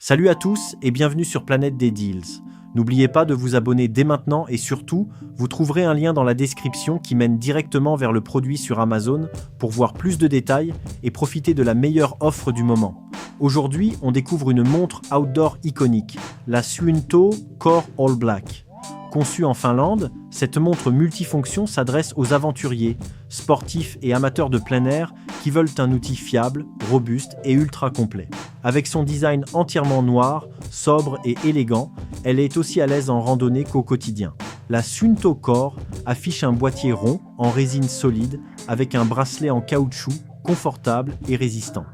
Salut à tous et bienvenue sur Planète des Deals. N'oubliez pas de vous abonner dès maintenant et surtout, vous trouverez un lien dans la description qui mène directement vers le produit sur Amazon pour voir plus de détails et profiter de la meilleure offre du moment. Aujourd'hui, on découvre une montre outdoor iconique, la Suunto Core All Black. Conçue en Finlande, cette montre multifonction s'adresse aux aventuriers, sportifs et amateurs de plein air qui veulent un outil fiable, robuste et ultra complet. Avec son design entièrement noir, sobre et élégant, elle est aussi à l'aise en randonnée qu'au quotidien. La Suunto Core affiche un boîtier rond en résine solide avec un bracelet en caoutchouc confortable et résistant.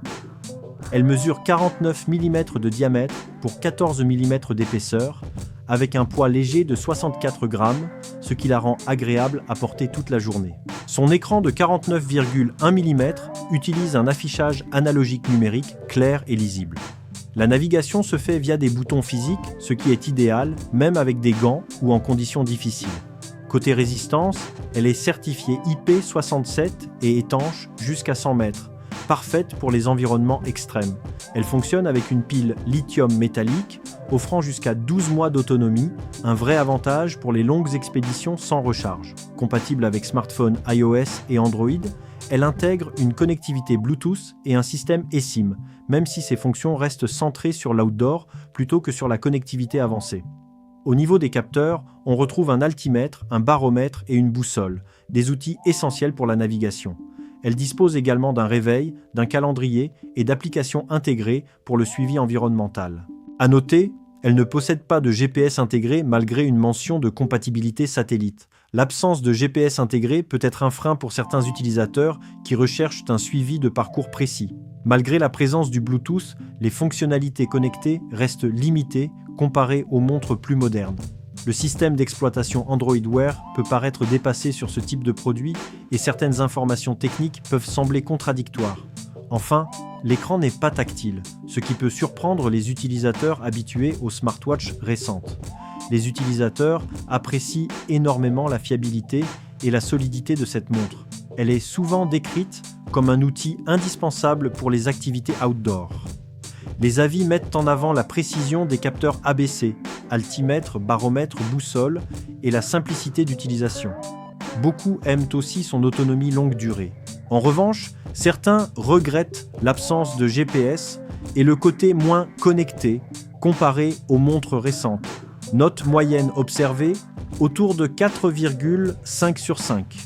Elle mesure 49 mm de diamètre pour 14 mm d'épaisseur, avec un poids léger de 64 grammes, ce qui la rend agréable à porter toute la journée. Son écran de 49,1 mm utilise un affichage analogique numérique clair et lisible. La navigation se fait via des boutons physiques, ce qui est idéal, même avec des gants ou en conditions difficiles. Côté résistance, elle est certifiée IP67 et étanche jusqu'à 100 mètres, parfaite pour les environnements extrêmes. Elle fonctionne avec une pile lithium métallique, offrant jusqu'à 12 mois d'autonomie, un vrai avantage pour les longues expéditions sans recharge. Compatible avec smartphones iOS et Android, elle intègre une connectivité Bluetooth et un système eSIM, même si ses fonctions restent centrées sur l'outdoor plutôt que sur la connectivité avancée. Au niveau des capteurs, on retrouve un altimètre, un baromètre et une boussole, des outils essentiels pour la navigation. Elle dispose également d'un réveil, d'un calendrier et d'applications intégrées pour le suivi environnemental. À noter, elle ne possède pas de GPS intégré malgré une mention de compatibilité satellite. L'absence de GPS intégré peut être un frein pour certains utilisateurs qui recherchent un suivi de parcours précis. Malgré la présence du Bluetooth, les fonctionnalités connectées restent limitées comparées aux montres plus modernes. Le système d'exploitation Android Wear peut paraître dépassé sur ce type de produit et certaines informations techniques peuvent sembler contradictoires. Enfin, l'écran n'est pas tactile, ce qui peut surprendre les utilisateurs habitués aux smartwatches récentes. Les utilisateurs apprécient énormément la fiabilité et la solidité de cette montre. Elle est souvent décrite comme un outil indispensable pour les activités outdoor. Les avis mettent en avant la précision des capteurs ABC, altimètre, baromètre, boussole et la simplicité d'utilisation. Beaucoup aiment aussi son autonomie longue durée. En revanche, certains regrettent l'absence de GPS et le côté moins connecté comparé aux montres récentes. Note moyenne observée, autour de 4,5 sur 5.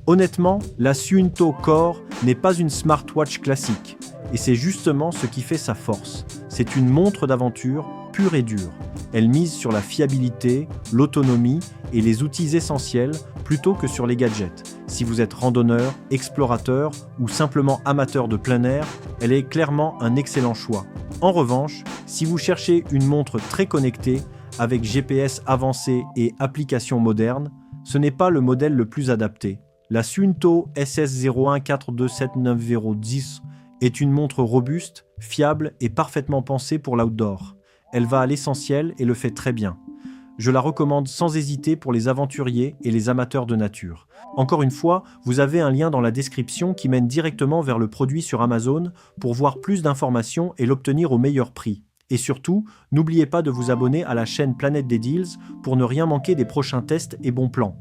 Honnêtement, la Suunto Core n'est pas une smartwatch classique. Et c'est justement ce qui fait sa force. C'est une montre d'aventure pure et dure. Elle mise sur la fiabilité, l'autonomie et les outils essentiels plutôt que sur les gadgets. Si vous êtes randonneur, explorateur ou simplement amateur de plein air, elle est clairement un excellent choix. En revanche, si vous cherchez une montre très connectée, avec GPS avancé et applications modernes, ce n'est pas le modèle le plus adapté. La Suunto SS01427910 est une montre robuste, fiable et parfaitement pensée pour l'outdoor. Elle va à l'essentiel et le fait très bien. Je la recommande sans hésiter pour les aventuriers et les amateurs de nature. Encore une fois, vous avez un lien dans la description qui mène directement vers le produit sur Amazon pour voir plus d'informations et l'obtenir au meilleur prix. Et surtout, n'oubliez pas de vous abonner à la chaîne Planète des Deals pour ne rien manquer des prochains tests et bons plans.